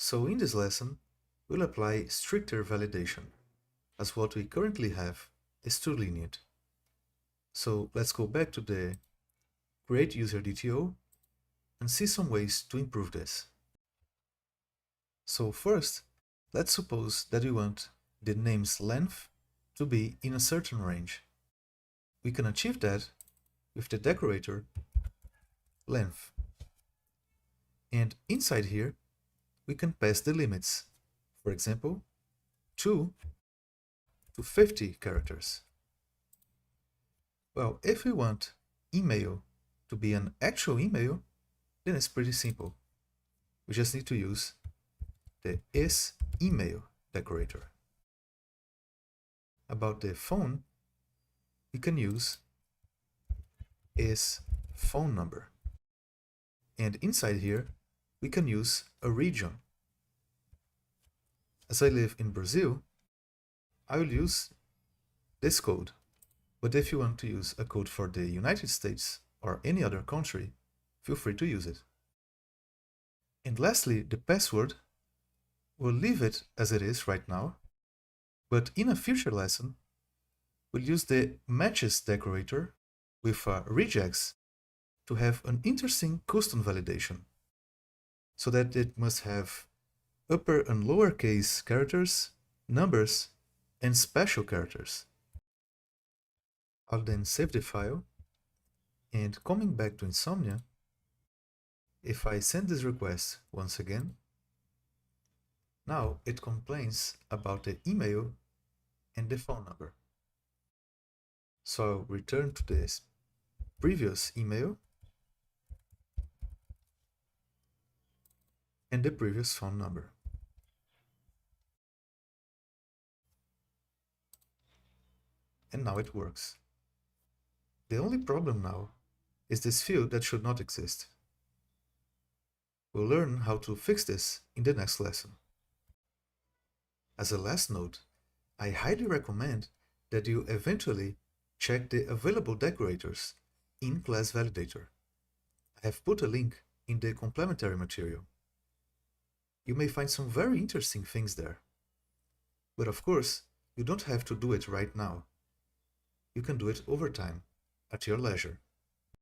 So in this lesson, we'll apply stricter validation, as what we currently have is too lenient. So let's go back to the create user DTO and see some ways to improve this. So first, let's suppose that we want the name's length to be in a certain range. We can achieve that with the decorator length. And inside here, we can pass the limits. For example, 2 to 50 characters. Well, if we want email to be an actual email, then it's pretty simple. We just need to use the isEmail decorator. About the phone, we can use isPhoneNumber. And inside here, we can use a region. As I live in Brazil, I will use this code. But if you want to use a code for the United States or any other country, feel free to use it. And lastly, the password, we'll leave it as it is right now, but in a future lesson, we'll use the matches decorator with regex to have an interesting custom validation, so that it must have upper and lowercase characters, numbers, and special characters. I'll then save the file, and coming back to Insomnia, if I send this request once again, now it complains about the email and the phone number. So I'll return to this previous email and the previous phone number. And now it works. The only problem now is this field that should not exist. We'll learn how to fix this in the next lesson. As a last note, I highly recommend that you eventually check the available decorators in Class Validator. I have put a link in the complementary material. You may find some very interesting things there. But of course, you don't have to do it right now. You can do it over time, at your leisure.